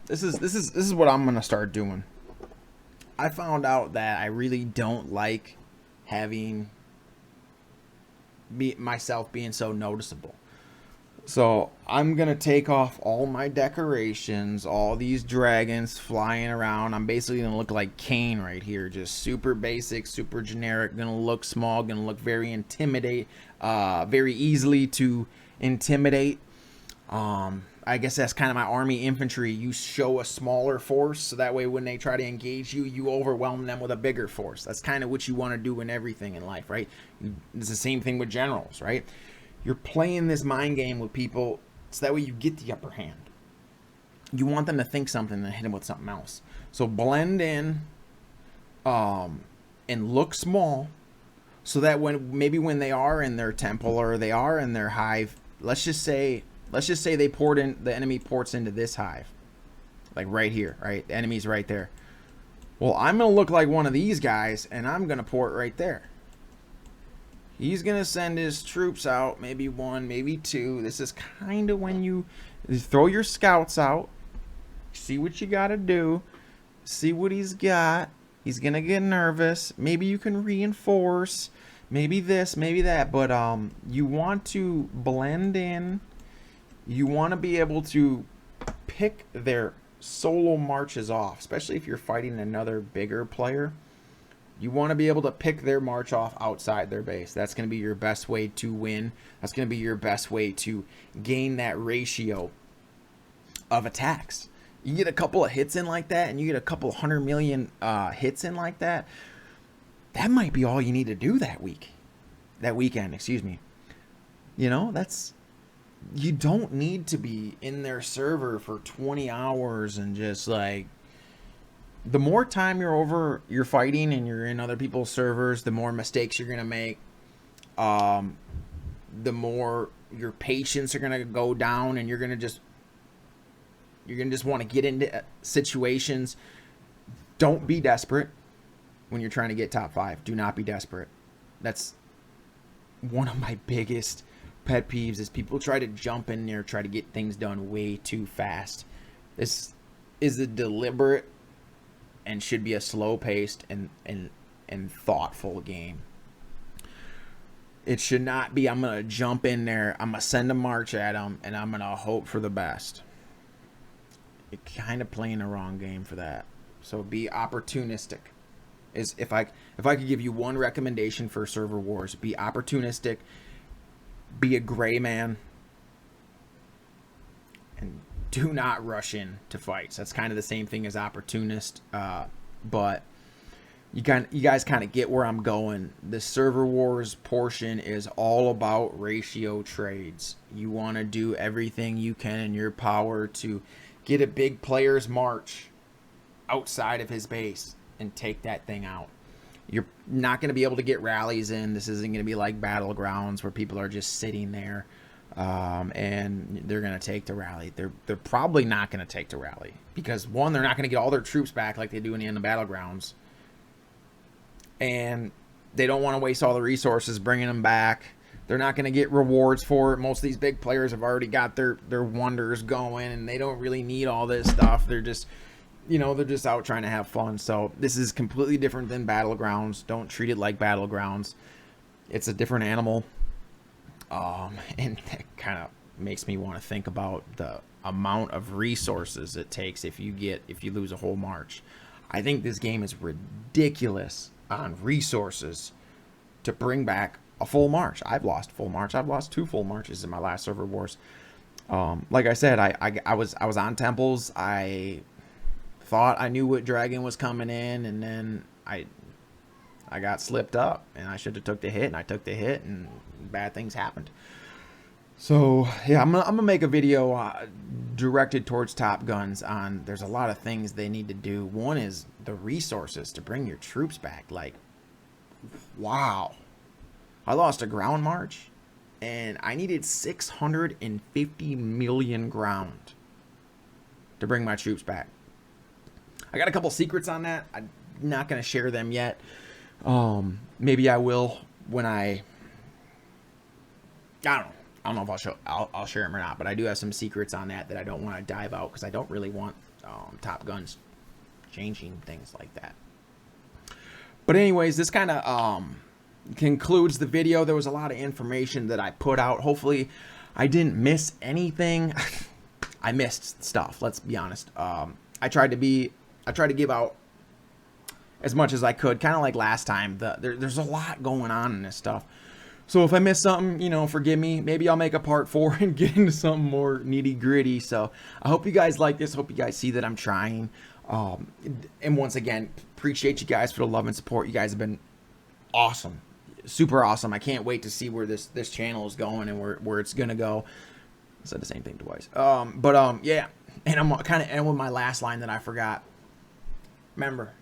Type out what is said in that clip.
This is what I'm gonna start doing. I found out that I really don't like having myself being so noticeable. So I'm gonna take off all my decorations, all these dragons flying around. I'm basically gonna look like Kane right here, just super basic, super generic. Gonna look small, gonna look very easily to intimidate. I guess that's kind of my army infantry. You show a smaller force, so that way when they try to engage you, you overwhelm them with a bigger force. That's kind of what you want to do in everything in life, right? It's the same thing with generals, right? You're playing this mind game with people so that way you get the upper hand. You want them to think something and hit them with something else. So blend in and look small so that when they are in their temple or they are in their hive, let's just say the enemy ports into this hive. Like right here, right? The enemy's right there. Well, I'm going to look like one of these guys and I'm going to port right there. He's going to send his troops out, maybe one, maybe two. This is kind of when you throw your scouts out, see what you got to do, see what he's got. He's going to get nervous. Maybe you can reinforce, maybe this, maybe that. But you want to blend in. You want to be able to pick their solo marches off, especially if you're fighting another bigger player. You want to be able to pick their march off outside their base. That's going to be your best way to win. That's going to be your best way to gain that ratio of attacks. You get a couple of hits in like that, and you get a couple 100 million hits in like that. That might be all you need to do that weekend, excuse me. You know, you don't need to be in their server for 20 hours and just like, the more time you're fighting and you're in other people's servers, the more mistakes you're going to make. The more your patience are going to go down, and you're going to just want to get into situations. Don't be desperate when you're trying to get top 5. Do not be desperate. That's one of my biggest pet peeves is people try to jump in there, try to get things done way too fast. This is a deliberate and should be a slow-paced and thoughtful game. It should not be, I'm going to jump in there, I'm going to send a march at them, and I'm going to hope for the best. You're kind of playing the wrong game for that. So be opportunistic. If I could give you one recommendation for server wars, be opportunistic, be a gray man, and do not rush in to fights. That's kind of the same thing as opportunist, but you guys kind of get where I'm going. The server wars portion is all about ratio trades. You want to do everything you can in your power to get a big player's march outside of his base and take that thing out. You're not going to be able to get rallies in. This isn't going to be like Battlegrounds where people are just sitting there and they're going to take the rally. They're probably not going to take the rally because, one, they're not going to get all their troops back like they do in the end of Battlegrounds. And they don't want to waste all the resources bringing them back. They're not going to get rewards for it. Most of these big players have already got their wonders going, and they don't really need all this stuff. They're just, they're just out trying to have fun. So this is completely different than Battlegrounds. Don't treat it like Battlegrounds. It's a different animal. And that kind of makes me want to think about the amount of resources it takes if you lose a whole march. I think this game is ridiculous on resources to bring back a full march. I've lost full march. I've lost 2 full marches in my last server wars. Like I said, I was on temples. I thought I knew what dragon was coming in, and then I got slipped up, and I should have took the hit, and I took the hit, and bad things happened. So yeah, I'm gonna make a video directed towards Top Guns on. There's a lot of things they need to do. One is the resources to bring your troops back. Like, wow, I lost a ground march, and I needed 650 million ground to bring my troops back. I got a couple secrets on that. I'm not gonna share them yet. Maybe I will when I don't know if I'll share them or not, but I do have some secrets on that I don't want to dive out because I don't really want Top Gun's changing things like that. But anyways, this kind of concludes the video. There was a lot of information that I put out. Hopefully I didn't miss anything. I missed stuff, let's be honest. I tried to give out as much as I could, kind of like last time. There's a lot going on in this stuff. So if I missed something, you know, forgive me. Maybe I'll make a part 4 and get into something more nitty gritty. So I hope you guys like this. Hope you guys see that I'm trying. And once again, appreciate you guys for the love and support. You guys have been awesome, super awesome. I can't wait to see where this channel is going and where it's gonna go. I said the same thing twice. Yeah, and I'm kind of end with my last line that I forgot. Remember,